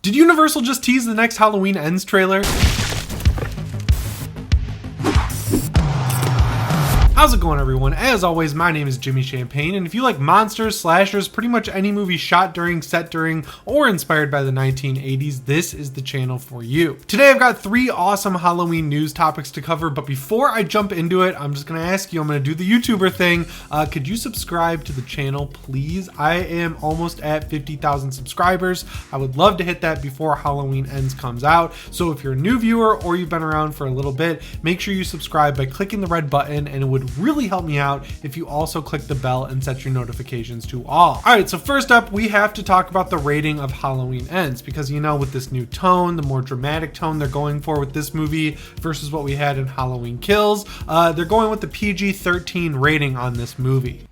Did Universal just tease the next Halloween Ends trailer? How's it going, everyone? As always, my name is Jimmy Champane, and if you like monsters, slashers, pretty much any movie shot during, set during, or inspired by the 1980s, this is the channel for you. Today I've got 3 awesome Halloween news topics to cover, but before I jump into it, I'm just gonna ask you, I'm gonna do the YouTuber thing. Could you subscribe to the channel, please? I am almost at 50,000 subscribers. I would love to hit that before Halloween Ends comes out. So if you're a new viewer or you've been around for a little bit, make sure you subscribe by clicking the red button, and it would really help me out if you also click the bell and set your notifications to all. All right, so first up, we have to talk about the rating of Halloween Ends, because you know, with this new tone, the more dramatic tone they're going for with this movie versus what we had in Halloween Kills, they're going with the PG-13 rating on this movie.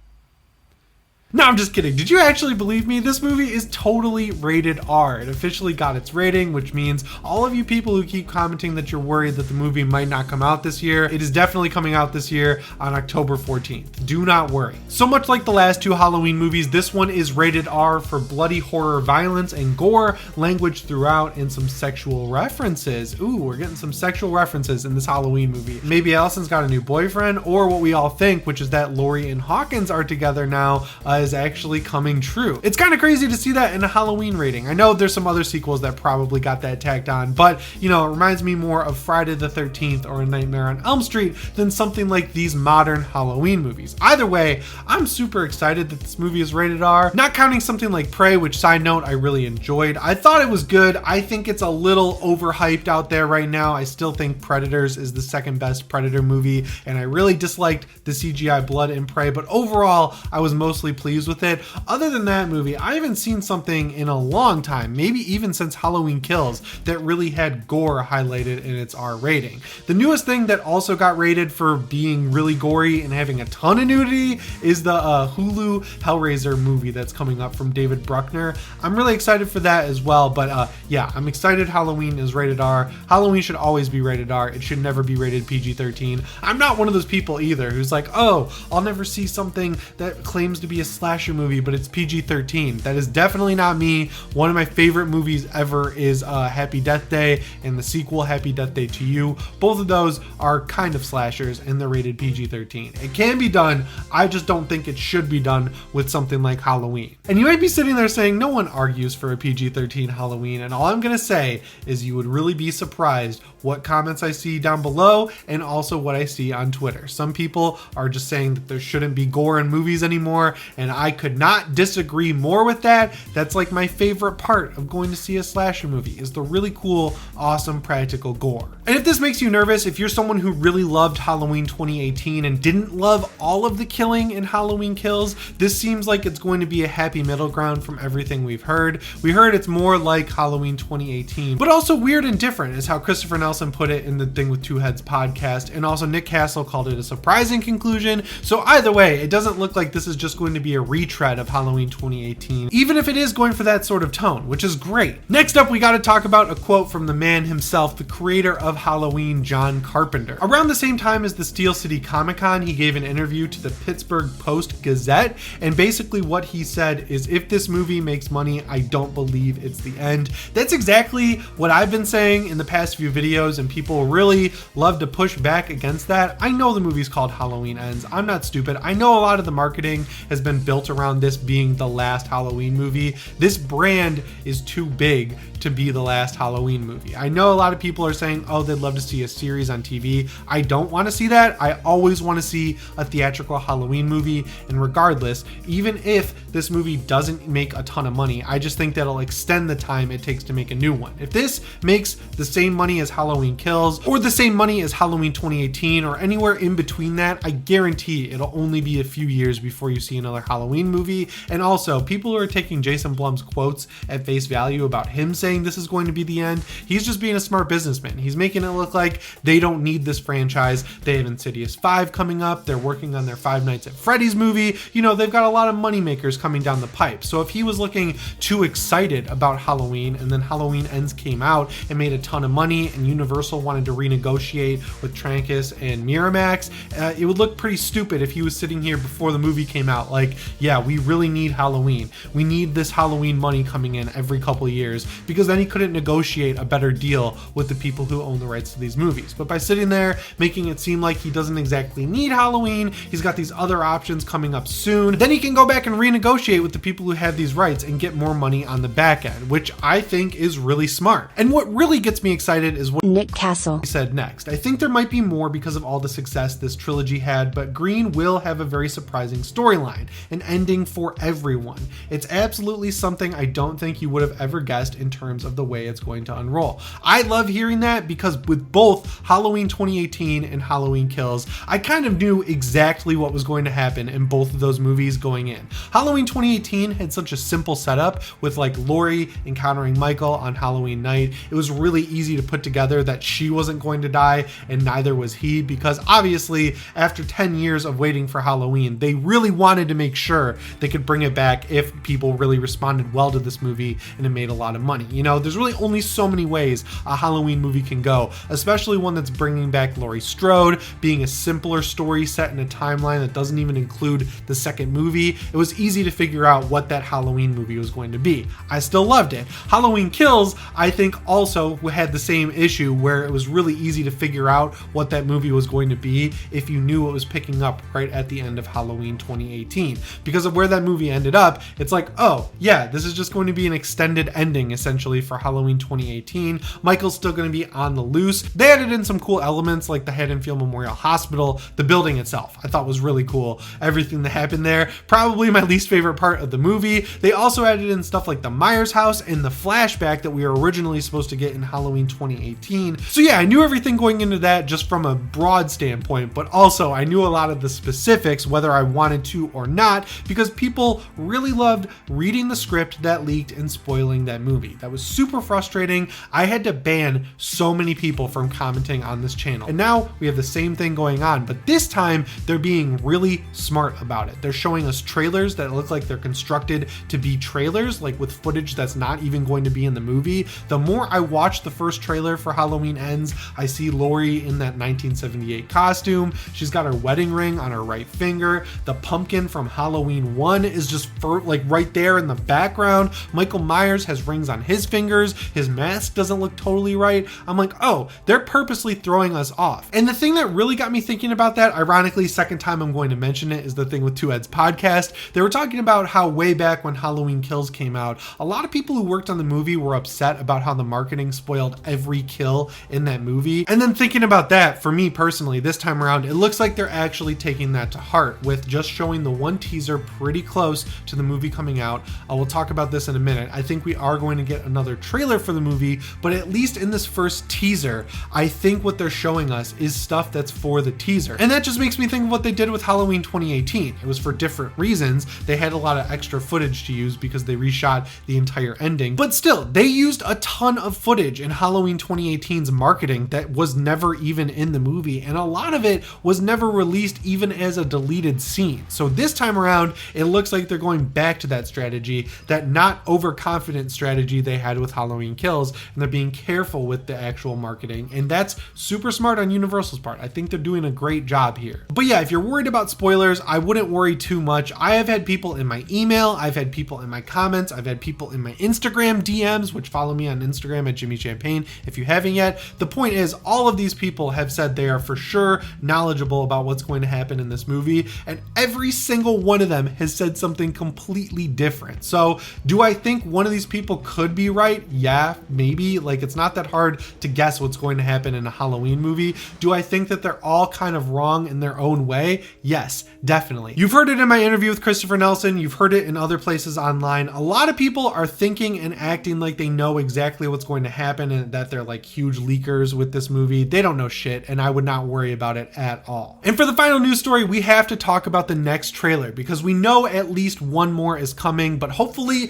No, I'm just kidding. Did you actually believe me? This movie is totally rated R. It officially got its rating, which means all of you people who keep commenting that you're worried that the movie might not come out this year, it is definitely coming out this year on October 14th. Do not worry. So much like the last 2 Halloween movies, this one is rated R for bloody horror, violence, and gore, language throughout, and some sexual references. Ooh, we're getting some sexual references in this Halloween movie. Maybe Allison's got a new boyfriend, or what we all think, which is that Laurie and Hawkins are together now, is actually coming true. It's kind of crazy to see that in a Halloween rating. I know there's some other sequels that probably got that tacked on, but you know, it reminds me more of Friday the 13th or A Nightmare on Elm Street than something like these modern Halloween movies. Either way, I'm super excited that this movie is rated R, not counting something like Prey, which, side note, I really enjoyed. I thought it was good. I think it's a little overhyped out there right now. I still think Predators is the second best Predator movie, and I really disliked the CGI blood in Prey, but overall, I was mostly pleased with it. Other than that movie, I haven't seen something in a long time, maybe even since Halloween Kills, that really had gore highlighted in its R rating. The newest thing that also got rated for being really gory and having a ton of nudity is the Hulu Hellraiser movie that's coming up from David Bruckner. I'm really excited for that as well, but yeah, I'm excited Halloween is rated R. Halloween should always be rated R. It should never be rated PG-13. I'm not one of those people either who's like, oh, I'll never see something that claims to be a slasher movie, but it's PG-13. That is definitely not me. One of my favorite movies ever is Happy Death Day and the sequel Happy Death Day to You. Both of those are kind of slashers and they're rated PG-13. It can be done. I just don't think it should be done with something like Halloween. And you might be sitting there saying, no one argues for a PG-13 Halloween, and all I'm gonna say is you would really be surprised what comments I see down below and also what I see on Twitter. Some people are just saying that there shouldn't be gore in movies anymore, and I could not disagree more with that. That's like my favorite part of going to see a slasher movie, is the really cool, awesome, practical gore. And if this makes you nervous, if you're someone who really loved Halloween 2018 and didn't love all of the killing in Halloween Kills, this seems like it's going to be a happy middle ground from everything we've heard. We heard it's more like Halloween 2018, but also weird and different, is how Christopher Nelson put it in the Thing with Two Heads podcast, and also Nick Castle called it a surprising conclusion. So either way, it doesn't look like this is just going to be a retread of Halloween 2018, even if it is going for that sort of tone, which is great. Next up, we got to talk about a quote from the man himself, the creator of Halloween, John Carpenter. Around the same time as the Steel City Comic-Con, he gave an interview to the Pittsburgh Post-Gazette, and basically what he said is, if this movie makes money, I don't believe it's the end. That's exactly what I've been saying in the past few videos, and people really love to push back against that. I know the movie's called Halloween Ends. I'm not stupid. I know a lot of the marketing has been built around this being the last Halloween movie. This brand is too big to be the last Halloween movie. I know a lot of people are saying, oh, they'd love to see a series on TV. I don't want to see that. I always want to see a theatrical Halloween movie, and regardless, even if this movie doesn't make a ton of money, I just think that'll extend the time it takes to make a new one. If this makes the same money as Halloween Kills, or the same money as Halloween 2018, or anywhere in between that, I guarantee it'll only be a few years before you see another Halloween movie. And also, people who are taking Jason Blum's quotes at face value about him saying this is going to be the end, he's just being a smart businessman. He's making it look like they don't need this franchise. They have Insidious 5 coming up. They're working on their Five Nights at Freddy's movie. You know, they've got a lot of money makers coming down the pipe. So if he was looking too excited about Halloween, and then Halloween Ends came out and made a ton of money, and Universal wanted to renegotiate with Trancas and Miramax, it would look pretty stupid if he was sitting here before the movie came out like, yeah, we really need Halloween. We need this Halloween money coming in every couple of years, because then he couldn't negotiate a better deal with the people who own the rights to these movies. But by sitting there, making it seem like he doesn't exactly need Halloween, he's got these other options coming up soon, then he can go back and renegotiate with the people who have these rights and get more money on the back end, which I think is really smart. And what really gets me excited is what Nick Castle said next. I think there might be more because of all the success this trilogy had, but Green will have a very surprising storyline, an ending for everyone. It's absolutely something I don't think you would have ever guessed in terms of the way it's going to unroll. I love hearing that because with both Halloween 2018 and Halloween Kills, I kind of knew exactly what was going to happen in both of those movies going in. Halloween 2018 had such a simple setup with like Laurie encountering Michael on Halloween night. It was really easy to put together that she wasn't going to die and neither was he, because obviously after 10 years of waiting for Halloween, they really wanted to make sure they could bring it back if people really responded well to this movie and it made a lot of money. You know, there's really only so many ways a Halloween movie can go, especially one that's bringing back Laurie Strode, being a simpler story set in a timeline that doesn't even include the second movie. It was easy to figure out what that Halloween movie was going to be. I still loved it. Halloween Kills, I think, also had the same issue where it was really easy to figure out what that movie was going to be if you knew it was picking up right at the end of Halloween 2018. Because of where that movie ended up, it's like, oh yeah, this is just going to be an extended ending essentially for Halloween 2018. Michael's still going to be on the loose. They added in some cool elements like the Haddonfield Memorial Hospital. The building itself I thought was really cool. Everything that happened there, probably my least favorite part of the movie. They also added in stuff like the Myers house and the flashback that we were originally supposed to get in Halloween 2018. So yeah, I knew everything going into that just from a broad standpoint, but also I knew a lot of the specifics, whether I wanted to or not, because people really loved reading the script that leaked and spoiling that movie. That was super frustrating. I had to ban so many people from commenting on this channel. And now we have the same thing going on, but this time they're being really smart about it. They're showing us trailers that look like they're constructed to be trailers, like with footage that's not even going to be in the movie. The more I watch the first trailer for Halloween Ends, I see Laurie in that 1978 costume. She's got her wedding ring on her right finger. The pumpkin from Halloween 1 is just like right there in the background. Michael Myers has rings on his fingers. His mask doesn't look totally right. I'm like, oh, they're purposely throwing us off. And the thing that really got me thinking about that, ironically, second time I'm going to mention it, is the thing with Two Heads podcast. They were talking about how way back when Halloween Kills came out, a lot of people who worked on the movie were upset about how the marketing spoiled every kill in that movie. And then thinking about that, for me personally, this time around, it looks like they're actually taking that to heart with just showing the one teaser pretty close to the movie coming out. I will talk about this in a minute. I think we are going to get another trailer for the movie, but at least in this first teaser, I think what they're showing us is stuff that's for the teaser. And that just makes me think of what they did with Halloween 2018. It was for different reasons. They had a lot of extra footage to use because they reshot the entire ending, but still, they used a ton of footage in Halloween 2018's marketing that was never even in the movie, and a lot of it was never released even as a deleted scene. So this time around, it looks like they're going back to that strategy, that not overconfident strategy they had with Halloween Kills, and they're being careful with the actual marketing, and that's super smart on Universal's part. I think they're doing a great job here. But yeah, if you're worried about spoilers, I wouldn't worry too much. I have had people in my email, I've had people in my comments, I've had people in my Instagram DMs, which follow me on Instagram at Jimmy Champane if you haven't yet. The point is, all of these people have said they are for sure knowledgeable about what's going to happen in this movie, and every single one of them has said something completely different. So do I think one of these people could be right? Yeah, maybe. Like, it's not that hard to guess what's going to happen in a Halloween movie. Do I think that they're all kind of wrong in their own way? Yes, definitely. You've heard it in my interview with Christopher Nelson. You've heard it in other places online. A lot of people are thinking and acting like they know exactly what's going to happen and that they're like huge leakers with this movie. They don't know shit, and I would not worry about it at all. And for the final news story, we have to talk about the next trailer because we know at least one more is coming, but hopefully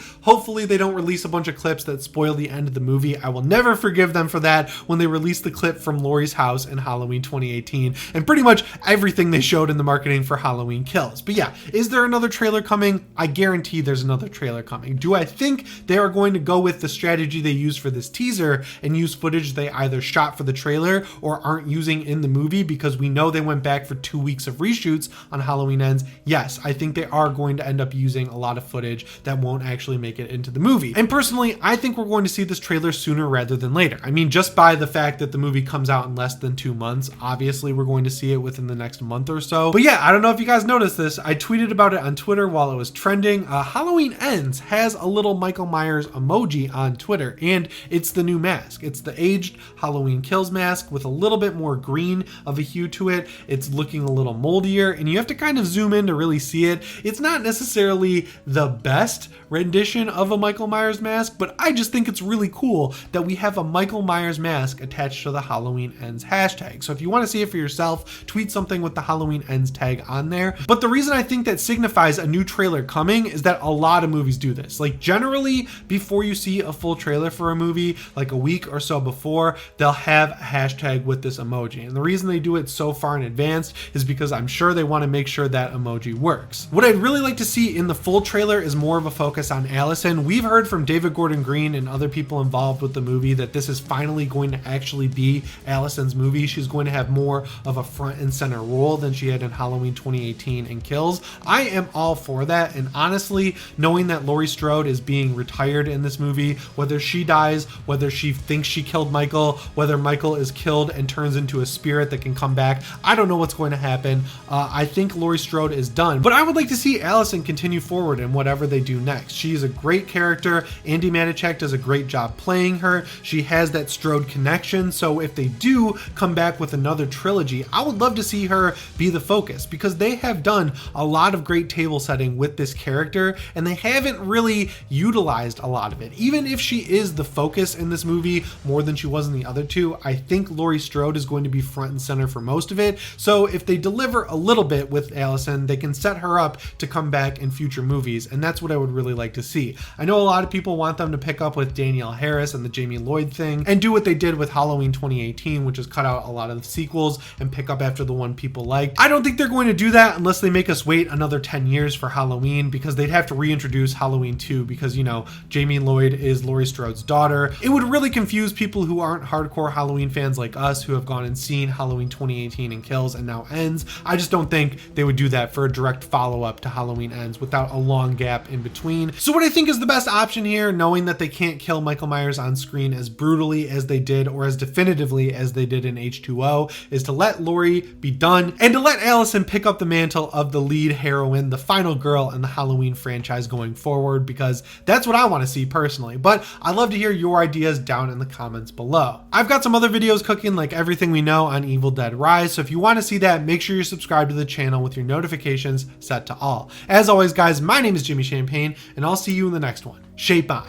they don't release a bunch of clips that spoil the end of the movie. I will never forgive them for that when they released the clip from Laurie's house in Halloween 2018 and pretty much everything they showed in the marketing for Halloween Kills. But yeah, is there another trailer coming? I guarantee there's another trailer coming. Do I think they are going to go with the strategy they used for this teaser and use footage they either shot for the trailer or aren't using in the movie because we know they went back for 2 weeks of reshoots on Halloween Ends? Yes, I think think they are going to end up using a lot of footage that won't actually make it into the movie. And personally, I think we're going to see this trailer sooner rather than later. I mean, just by the fact that the movie comes out in less than 2 months, obviously we're going to see it within the next month or so. But yeah, I don't know if you guys noticed this. I tweeted about it on Twitter while it was trending. Halloween Ends has a little Michael Myers emoji on Twitter, and it's the new mask. It's the aged Halloween Kills mask with a little bit more green of a hue to it. It's looking a little moldier, and you have to kind of zoom in to really see it. It's not necessarily the best rendition of a Michael Myers mask, but I just think it's really cool that we have a Michael Myers mask attached to the Halloween Ends hashtag. So if you want to see it for yourself, tweet something with the Halloween Ends tag on there. But the reason I think that signifies a new trailer coming is that a lot of movies do this. Like generally, before you see a full trailer for a movie, like a week or so before, they'll have a hashtag with this emoji. And the reason they do it so far in advance is because I'm sure they want to make sure that emoji works. What I'd really like to see in the full trailer is more of a focus on Allison. We've heard from David Gordon Green and other people involved with the movie that this is finally going to actually be Allison's movie. She's going to have more of a front and center role than she had in Halloween 2018 and Kills. I am all for that, and honestly, knowing that Laurie Strode is being retired in this movie, whether she dies, whether she thinks she killed Michael, whether Michael is killed and turns into a spirit that can come back, I don't know what's going to happen. I think Laurie Strode is done, but I would like to see Allison continue forward in whatever they do next. She's a great character. Andy Matichak does a great job playing her. She has that Strode connection, so if they do come back with another trilogy, I would love to see her be the focus, because they have done a lot of great table setting with this character and they haven't really utilized a lot of it. Even if she is the focus in this movie more than she was in the other two, I think Laurie Strode is going to be front and center for most of it. So if they deliver a little bit with Allison, they can set her up to come back in future movies, and that's what I would really like to see. I know a lot of people want them to pick up with Danielle Harris and the Jamie Lloyd thing and do what they did with Halloween 2018, which is cut out a lot of the sequels and pick up after the one people liked. I don't think they're going to do that unless they make us wait another 10 years for Halloween, because they'd have to reintroduce Halloween 2 because, you know, Jamie Lloyd is Laurie Strode's daughter. It would really confuse people who aren't hardcore Halloween fans like us who have gone and seen Halloween 2018 and Kills and now Ends. I just don't think they would do that for a direct follow-up to Halloween Ends without a long gap in between. So what I think is the best option here, knowing that they can't kill Michael Myers on screen as brutally as they did or as definitively as they did in H2O, is to let Laurie be done and to let Allison pick up the mantle of the lead heroine, the final girl in the Halloween franchise going forward, because that's what I want to see personally. But I'd love to hear your ideas down in the comments below. I've got some other videos cooking, like Everything We Know on Evil Dead Rise, so if you want to see that, make sure you're subscribed to the channel with your notifications set to all. As always guys, my name is Jimmy Champane, and I'll see you in the next one. Shape on.